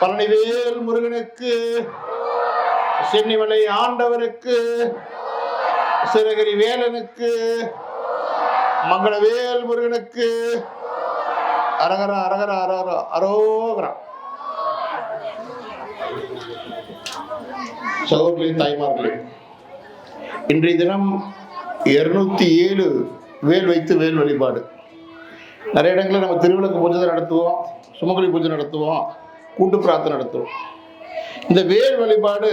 பழனிவேல் முருகனுக்கு, சென்னிமலை ஆண்டவருக்கு, சிறகிரி வேலனுக்கு, மங்களவேல் முருகனுக்கு அரகரா அரகரா அரகரா அரோகரா. சகோதரி தாய்மார்களே, இன்றைய தினம் 207 வேல் வைத்து வேல் வழிபாடு. நிறைய இடங்களில் நம்ம திருவிளக்கு பூஜை நடத்துவோம், சுமங்கலி பூஜை நடத்துவோம், கூட்டு பிரார்த்தனை நடத்துவோம். இந்த வேல் வழிபாடு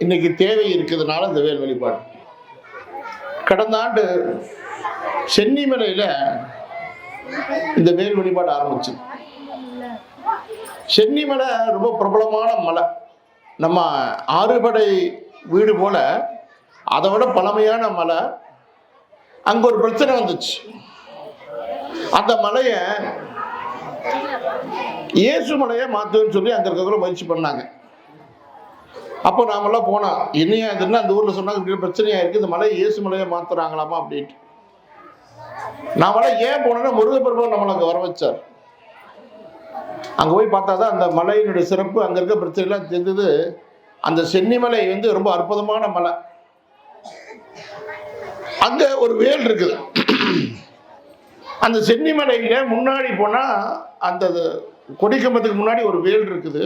இன்னைக்கு தேவை இருக்கிறதுனால இந்த வேல் வழிபாடு. கடந்த ஆண்டு சென்னிமலையில் இந்த வேல் வழிபாடு ஆரம்பிச்சு. சென்னிமலை ரொம்ப பிரபலமான மலை. நம்ம ஆறுபடை வீடு போல அதை விட பழமையான மலை. அங்க ஒரு பிரச்சனை வந்துச்சு. அந்த மலையை இயேசு மலையை மாற்றுன்னு சொல்லி அங்க இருக்கிறவங்க முயற்சி பண்ணாங்க. அப்போ நாமெல்லாம் போனோம். என்னையா இதுன்னா அந்த ஊர்ல சொன்னாங்க இப்படி பிரச்சனையா இருக்கு, இந்த மலையை இயேசு மலையை மாத்துறாங்களாமா அப்படின்ட்டு. நாமெல்லாம் ஏன் போனோம்னா முருகப்பெருமான் நம்மளை அங்க வர வச்சார். அங்க போய் பார்த்தாதான் அந்த மலையினுடைய சிறப்பு, அங்க இருக்க பிரச்சனை எல்லாம் தெரிஞ்சது. அந்த சென்னிமலை ரொம்ப அற்புதமான மலை. அங்க ஒரு வேல் இருக்குது. அந்த சென்னிமலையில முன்னாடி போனா அந்த கொடிக்கம்பத்துக்கு முன்னாடி ஒரு வேல் இருக்குது.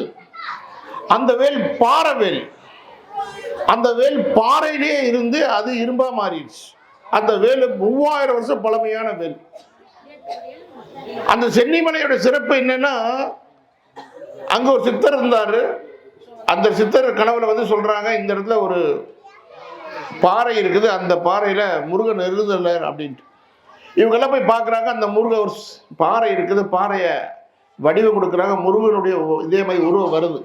அந்த வேல் பாறை வேல். அந்த வேல் பாறையிலே இருந்து அது இரும்பா மாறிடுச்சு. அந்த வேல் 3000 வருஷம் பழமையான வேல். அந்த சென்னிமலையோட சிறப்பு என்னன்னா, அங்க ஒரு சித்தர் இருந்தாரு. அந்த சித்தர் கனவுல சொல்றாங்க, இந்த இடத்துல ஒரு பாறை இருக்குது, அந்த பாறையில முருகன் எழுதல அப்படின்ட்டு. இவங்கெல்லாம் போய் பார்க்குறாங்க. அந்த முருகன் ஒரு பாறை இருக்குது, பாறையை வடிவம் கொடுக்குறாங்க. முருகனுடைய இதே மாதிரி உருவம் வருது.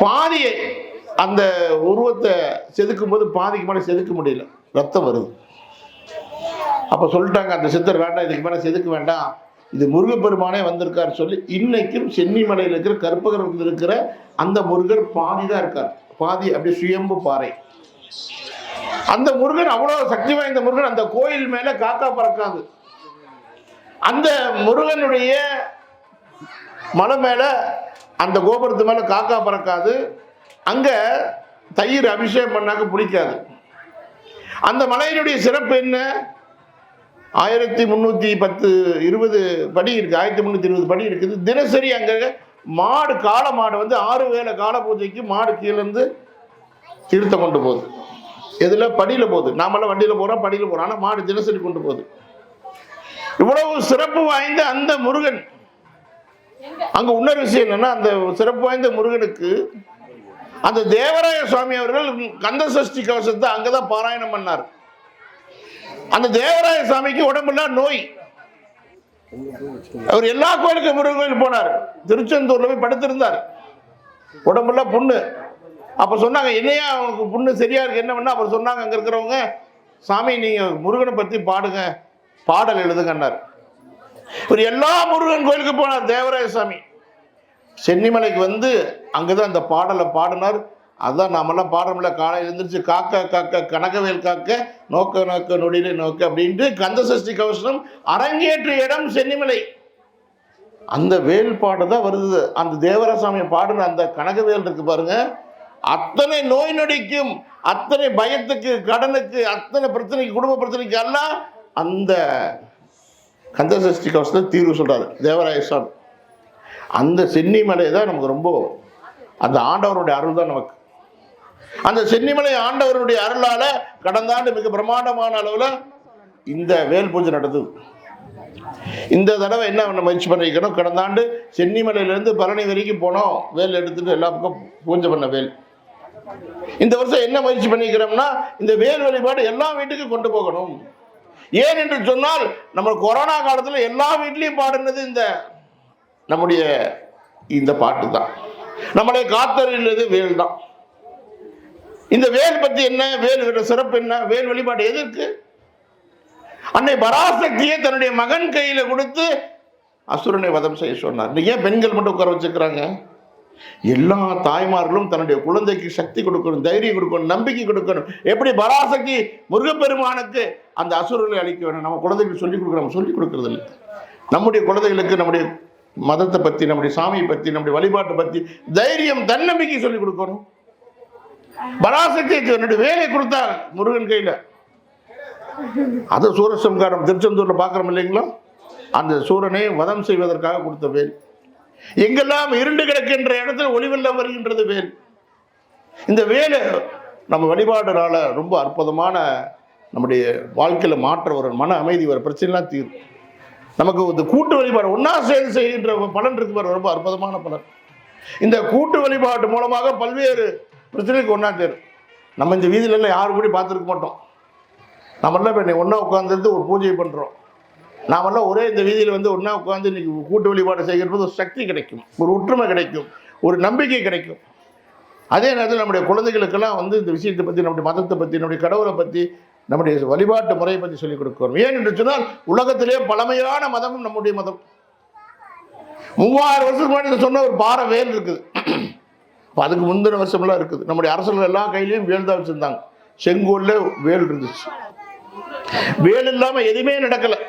பாதியை அந்த உருவத்தை செதுக்கும் போது பாதிக்கு மேலே செதுக்க முடியல, ரத்தம் வருது. அப்போ சொல்லிட்டாங்க அந்த சித்தர், வேண்டாம் இதுக்கு மேலே செதுக்க வேண்டாம், இது முருகப்பெருமானே வந்திருக்காரு சொல்லி இன்னைக்கும் சென்னிமலையில் இருக்கிற கற்பகிரகத்தில் இருக்கிற அந்த முருகர் பாதி தான் இருக்கார். பாதி அப்படி சுயம்பு பாறை. அந்த முருகன் அவ்வளவு சக்தி வாய்ந்த முருகன். அந்த கோயில் மேல காக்கா பறக்காது. அந்த முருகனுடைய மலை மேல, அந்த கோபுரத்து மேல காக்கா பறக்காது. அங்க தயிர் அபிஷேகம் பண்ணாக்க பிடிக்காது. அந்த மலையினுடைய சிறப்பு என்ன? 1320 படி இருக்கு. 1320 படி இருக்குது. தினசரி அங்க மாடு, காளை மாடு 6 வேளை கால பூஜைக்கு மாடு கீழே இருந்து தீர்த்தம் கொண்டு போகுது. எதுல? படியில போகுது. நாமெல்லாம் வண்டியில போறோம், படியில போறோம். ஆனா மாடு தினசரி கொண்டு போகுது. இவ்வளவு சிறப்பு வாய்ந்த அந்த முருகன், அங்க இன்னொரு விஷயம் என்னன்னா, அந்த சிறப்பு வாய்ந்த முருகனுக்கு அந்த தேவராய சுவாமி அவர்கள் கந்த சஷ்டி கவசத்தை அங்கதான் பாராயணம் பண்ணார். அந்த தேவராய சுவாமிக்கு உடம்புல நோய். அவர் எல்லா கோயிலுக்கும் முருகன் கோயில் போனார். திருச்செந்தூர்ல போய் படுத்திருந்தார், உடம்புல புண்ணு. அப்ப சொன்னாங்க, என்னையா அவனுக்கு புண்ணு சரியா இருக்கு, என்ன பண்ணா? அவர் சொன்னாங்க அங்க இருக்கிறவங்க, சாமி நீங்க முருகனை பத்தி பாடுங்க, பாடல் எழுதுங்கன்னார். ஒரு எல்லா முருகன் கோயிலுக்கு போனார் தேவராய சாமி. சென்னிமலைக்கு அங்கதான் அந்த பாடலை பாடினார். அதான் நாமெல்லாம் பாடுறோம்ல, காலையில் எழுந்திரிச்சு காக்க காக்க கனகவேல் காக்க நோக்க நோக்க நொடியில நோக்க அப்படின்ட்டு கந்த சஷ்டி கவசம் அரங்கேற்ற இடம் சென்னிமலை. அந்த வேல் பாடு தான் வருது. அந்த தேவராசாமியை பாடுன அந்த கனகவேல் இருக்கு பாருங்க, அத்தனை நோய் நொடிக்கும், அத்தனை பயத்துக்கு, கடனுக்கு, அத்தனை பிரச்சனைக்கு, குடும்ப பிரச்சனைக்கு எல்லாம் அந்த கந்த சஷ்டி கவசத்தை தீர்வு சொல்றாரு தேவராய சுவாமி. அந்த சென்னிமலை தான் நமக்கு ரொம்ப, அந்த ஆண்டவருடைய அருள் தான் நமக்கு. அந்த சென்னிமலை ஆண்டவருடைய அருளால கடந்த ஆண்டு மிக பிரமாண்டமான அளவுல இந்த வேல் பூஜை நடந்தது. இந்த தடவை என்ன முயற்சி பண்ணிருக்கணும், கடந்த ஆண்டு சென்னிமலையிலிருந்து பழனி வரைக்கும் போனோம், வேல் எடுத்துட்டு எல்லா பக்கம் பூஜை பண்ண வேல். இந்த வருஷம் என்ன முயற்சி பண்ணிக்கிறோம்னா, இந்த வேல் வழிபாடு எல்லா வீட்டுக்கும் கொண்டு போகணும். ஏன் என்று சொன்னால், நம்ம கொரோனா காலத்துல எல்லா வீட்லயும் பாடுனது இந்த நம்முடைய இந்த பாட்டு தான். நம்மளை காத்தறிந்தது வேல் தான். இந்த வேல் பத்தி என்ன, வேல் சிறப்பு என்ன, வேல் வழிபாடு எதற்கு? அன்னை பராசக்தியை தன்னுடைய மகன் கையில கொடுத்து அசுரனை வதம் செய்ய சொன்னார். ஏன் பெண்கள் மட்டும் உட்கார வச்சுக்கிறாங்க? எல்லா தாய்மார்களும் தன்னுடைய குழந்தைக்கு சக்தி கொடுக்கணும், தைரியம் கொடுக்கணும், நம்பிக்கை கொடுக்கணும். எப்படி பராசக்தி முருகப்பெருமானுக்கு அந்த அசுரனை அழிக்க வேணும், நம்ம குழந்தைகளுக்கு சொல்லிக் கொடுக்கணும். சொல்லிக் கொடுக்கறது இல்லை. நம்முடைய குழந்தைகளுக்கு, நம்முடைய மதத்தை பற்றி, நம்முடைய சாமியை பற்றி, நம்முடைய வழிபாட்டை பற்றி தைரியம், தன்னம்பிக்கை சொல்லிக் கொடுக்கணும். பராசக்திக்கு என்னுடைய வேலை கொடுத்தார் முருகன் கையில். அது சூரசம்காரம் திருச்செந்தூர்ல பார்க்குறோம் இல்லைங்களா? அந்த சூரனை வதம் செய்வதற்காக கொடுத்த வேல். எங்கெல்லாம் இருண்டு கிடக்கின்ற இடத்துல ஒளிவெல்லாம் வருகின்றது வேல். இந்த வேலை நம்ம வழிபாடுனால ரொம்ப அற்புதமான நம்முடைய வாழ்க்கையில் மாற்ற வரும், மன அமைதி வர, பிரச்சனைலாம் தீரும். நமக்கு இந்த கூட்டு வழிபாடு ஒன்றா சேர்ந்து செய்கின்ற பலன் இருக்கு பாரு, ரொம்ப அற்புதமான பலன். இந்த கூட்டு வழிபாடு மூலமாக பல்வேறு பிரச்சனைக்கு ஒன்றா தேரும். நம்ம இந்த வீதியிலலாம் யாரும் கூட பார்த்துருக்க மாட்டோம். நம்மளாம் இப்போ ஒன்றா உட்காந்துருந்து ஒரு பூஜை பண்ணுறோம். நாமெல்லாம் ஒரே இந்த வீதியில் வந்து ஒன்றா உட்காந்து இன்னைக்கு கூட்டு வழிபாடு செய்கிறது ஒரு சக்தி கிடைக்கும், ஒரு ஒற்றுமை கிடைக்கும், ஒரு நம்பிக்கை கிடைக்கும். அதே நேரத்தில் நம்முடைய குழந்தைகளுக்கெல்லாம் வந்து இந்த விஷயத்தை பற்றி, நம்முடைய மதத்தை பற்றி, நம்முடைய கடவுளை பற்றி, நம்முடைய வழிபாட்டு முறையை பற்றி சொல்லிக் கொடுக்கிறோம். ஏன் என்று சொன்னால் உலகத்திலே பழமையான மதமும் நம்முடைய மதம். 3000 வருஷத்துக்கு முன்னாடி சொன்ன ஒரு பாறை வேல் இருக்குது. அதுக்கு முந்தின வருஷம்லாம் இருக்குது. நம்முடைய அரசர்கள் எல்லா கையிலையும் வேல் தான் வச்சுருந்தாங்க. செங்கோல்ல வேல் இருந்துச்சு. வேல் இல்லாமல் எதுவுமே நடக்கலை.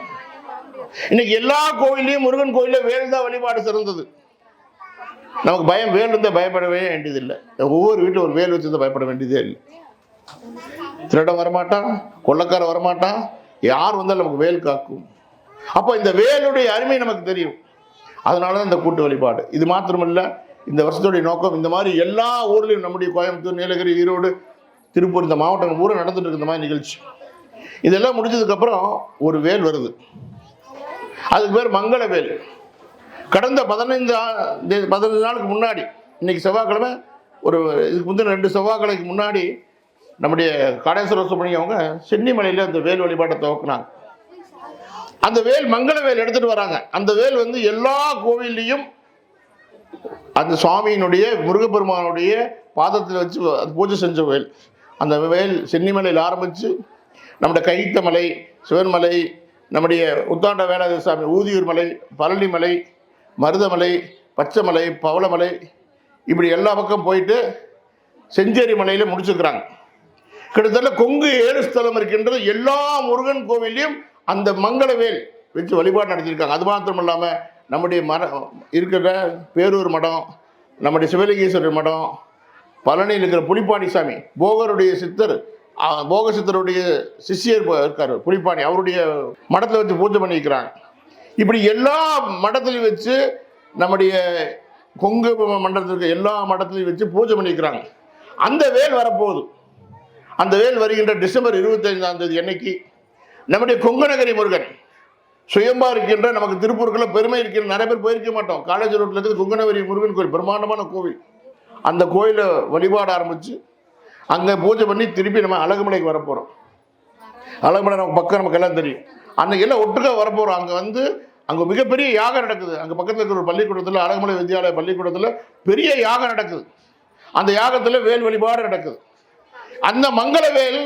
இன்னைக்கு எல்லா கோயிலையும் முருகன் கோயிலில் வேல் தான் வழிபாடு சிறந்தது. நமக்கு பயம், வேல் இருந்தால் பயப்படவே வேண்டியதில்லை. ஒவ்வொரு வீட்டில் ஒரு வேல் வச்சுருந்தா பயப்பட வேண்டியதே இல்லை. திருடம் வரமாட்டான், கொள்ளக்காரன் வரமாட்டான், யார் வந்தாலும் நமக்கு வேல் காக்கும். அப்போ இந்த வேலுடைய அருமை நமக்கு தெரியும். அதனால தான் இந்த கூட்டு வழிபாடு. இது மாத்திரமல்ல, இந்த வருஷத்துடைய நோக்கம் இந்த மாதிரி எல்லா ஊர்லேயும், நம்முடைய கோயம்புத்தூர், நீலகிரி, ஈரோடு, திருப்பூர், இந்த மாவட்டம் ஊரை நடந்துட்டு இருக்கு இந்த மாதிரி நிகழ்ச்சி. இதெல்லாம் முடிஞ்சதுக்கப்புறம் ஒரு வேல் வருது. அதுக்கு பேர் மங்கள வேல். கடந்த 15 நாளுக்கு முன்னாடி, இன்னைக்கு செவ்வாய்க்கிழமை, ஒரு இதுக்கு முந்தின 2 செவ்வாய்க்கிழமைக்கு முன்னாடி நம்முடைய காடேஸ்வர சுப்பிரமணியம் அவங்க சென்னிமலையில் அந்த வேல் வழிபாட்டை துவக்கினாங்க. அந்த வேல் மங்கள வேல் எடுத்துட்டு வராங்க. அந்த வேல் வந்து எல்லா கோவில்லையும் அந்த சுவாமியினுடைய, முருகப்பெருமானுடைய பாதத்தில் வச்சு பூஜை செஞ்ச வேல். அந்த வேல் சென்னிமலையில் ஆரம்பித்து நம்முடைய கைத்தமலை, சிவன்மலை, நம்முடைய உத்தாண்ட வேலாயுத சாமி, ஊதியூர் மலை, பழனிமலை, மருதமலை, பச்சைமலை, பவளமலை, இப்படி எல்லா பக்கம் போயிட்டு செஞ்சேரி மலையில் முடிச்சுக்கிறாங்க. கிட்டத்தட்ட கொங்கு 7 ஸ்தலம் இருக்கின்றது. எல்லா முருகன் கோவிலையும் அந்த மங்களவேல் வச்சு வழிபாடு நடத்தியிருக்காங்க. அது மாத்திரம் இல்லாமல் நம்முடைய இருக்கிற பேரூர் மடம், நம்முடைய சிவலிங்கேஸ்வரர் மடம், பழனியில் இருக்கிற புலிப்பாணி சாமி, போகருடைய சித்தர், போக சித்தருடைய சிஷியர் இருக்கார் புலிப்பாணி, அவருடைய மடத்தில் வச்சு பூஜை பண்ணிக்கிறாங்க. இப்படி எல்லா மடத்துலையும் வச்சு, நம்முடைய கொங்கு மண்டலத்தில் இருக்க எல்லா மடத்துலையும் வச்சு பூஜை பண்ணிக்கிறாங்க. அந்த வேல் வரப்போகுது. அந்த வேல் வருகின்ற டிசம்பர் 25ஆம் தேதி அன்னைக்கு நம்முடைய கொங்கநகரி முருகன் சுயம்பா இருக்கின்ற, நமக்கு திருப்பூருக்குள்ள பெருமை இருக்கின்ற, நிறைய பேர் போயிருக்க மாட்டோம். காலேஜ் ரோட்டில் இருக்கிறது கொங்கநகரி முருகன் கோயில், பிரம்மாண்டமான கோவில். அந்த கோயிலை வழிபாடு ஆரம்பித்து அங்கே பூஜை பண்ணி திருப்பி நம்ம அழகுமலைக்கு வரப்போகிறோம். அழகுமலை நமக்கு பக்கம், நமக்கு எல்லாம் தெரியும். அன்றைக்கி எல்லாம் ஒட்டுக்காக வரப்போகிறோம். அங்கே வந்து அங்கே மிகப்பெரிய யாகம் நடக்குது. அங்கே பக்கத்தில் இருக்கிற ஒரு பள்ளிக்கூடத்தில், அழகுமலை வித்யாலய பள்ளிக்கூடத்தில் பெரிய யாகம் நடக்குது. அந்த யாகத்தில் வேல் வழிபாடு நடக்குது. அந்த மங்களவேல்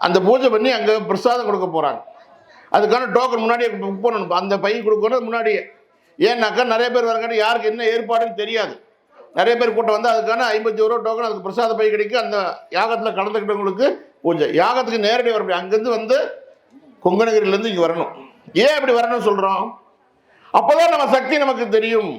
அந்த பூஜை பண்ணி அங்கே பிரசாதம் கொடுக்க போகிறாங்க. அதுக்கான டோக்கன் முன்னாடியே புக் பண்ணணும். அந்த பை கொடுக்கணும் முன்னாடியே. ஏன்னாக்கா நிறைய பேர் வரக்காட்டி யாருக்கு என்ன ஏற்பாடுன்னு தெரியாது. நிறைய பேர் கூட்டம் வந்து அதுக்கான 51 ரூபா டோக்கன், அதுக்கு பிரசாத பை கிடைக்கும். அந்த யாகத்தில் கலந்துக்கிட்டவங்களுக்கு பூஜை. யாகத்துக்கு நேரடி வர முடியும். அங்கேருந்து வந்து கொங்கநகரிலேருந்து இங்கே வரணும். ஏன் இப்படி வரணும்னு சொல்கிறோம்? அப்போ தான் நம்ம சக்தி நமக்கு தெரியும்.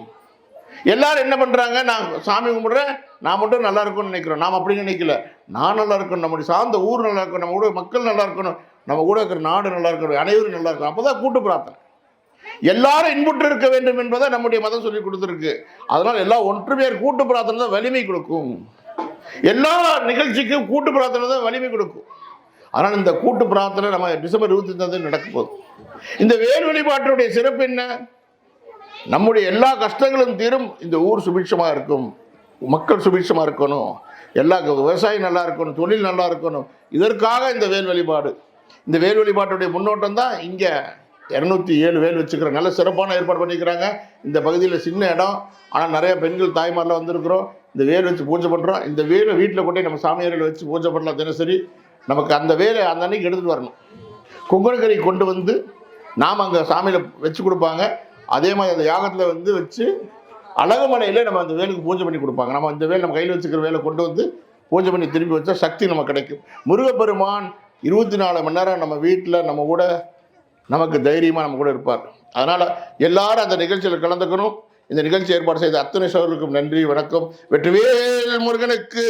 எல்லாரும் என்ன பண்ணுறாங்க, நான் சாமி கும்பிட்றேன், நான் மட்டும் நல்லா இருக்கும்னு நினைக்கிறோம். நாம் அப்படி நினைக்கல. நான் நல்லா இருக்கணும், நம்முடைய சார்ந்த ஊர் நல்லா இருக்கணும், நம்ம கூட மக்கள் நல்லா இருக்கணும், நம்ம கூட இருக்கிற நாடு நல்லா இருக்கணும், அனைவரும் நல்லா இருக்கணும். அப்போ தான் கூட்டு பிரார்த்தனை. எல்லாரும் இன்புற்று இருக்க வேண்டும் என்பதை நம்முடைய மதம் சொல்லி கொடுத்துருக்கு. அதனால் எல்லாம் ஒற்றுமையார் கூட்டு பிரார்த்தனை தான் வலிமை கொடுக்கும். எல்லா நிகழ்ச்சிக்கும் கூட்டு பிரார்த்தனை தான் வலிமை கொடுக்கும். அதனால் இந்த கூட்டு பிரார்த்தனை நம்ம டிசம்பர் 25 நடக்க போகுது. இந்த வேல் வழிபாட்டினுடைய சிறப்பு என்ன? நம்முடைய எல்லா கஷ்டங்களும் தீரும். இந்த ஊர் சுபிட்சமாக இருக்கும், மக்கள் சுபிட்சமாக இருக்கணும், எல்லா விவசாயம் நல்லா இருக்கணும், தொழில் நல்லா இருக்கணும். இதற்காக இந்த வேல் வழிபாடு. இந்த வேல் வழிபாட்டுடைய முன்னோட்டம் தான் இங்கே 207 வேல் வச்சுக்கிறோம். நல்ல சிறப்பான ஏற்பாடு பண்ணிக்கிறாங்க. இந்த பகுதியில் சின்ன இடம், ஆனால் நிறைய பெண்கள் தாய்மாரெலாம் வந்திருக்கிறோம். இந்த வேல் வச்சு பூஜை பண்ணுறோம். இந்த வேலை வீட்டில் கொண்டே நம்ம சாமியாரில் வச்சு பூஜை பண்ணலாம் தினசரி. நமக்கு அந்த வேலை அந்த அன்னைக்கு எடுத்துகிட்டு வரணும். கொங்கணக்கரை கொண்டு வந்து நாம் அங்கே சாமியில் வச்சு கொடுப்பாங்க. அதே மாதிரி அந்த யாகத்தில் வந்து வச்சு அழகுமலையில் நம்ம அந்த வேலுக்கு பூஜை பண்ணி கொடுப்பாங்க. நம்ம இந்த வேலை நம்ம கையில் வச்சுக்கிற வேலை கொண்டு வந்து பூஜை பண்ணி திரும்பி வச்சா சக்தி நமக்கு கிடைக்கும். முருகப்பெருமான் 24 மணி நேரம் நம்ம வீட்டில் நம்ம கூட, நமக்கு தைரியமாக நம்ம கூட இருப்பார். அதனால எல்லாரும் அந்த நிகழ்ச்சியில் கலந்துக்கணும். இந்த நிகழ்ச்சி ஏற்பாடு செய்த அத்தனை சகோதரர்களுக்கும் நன்றி, வணக்கம். வெற்றிவேல் முருகனுக்கு.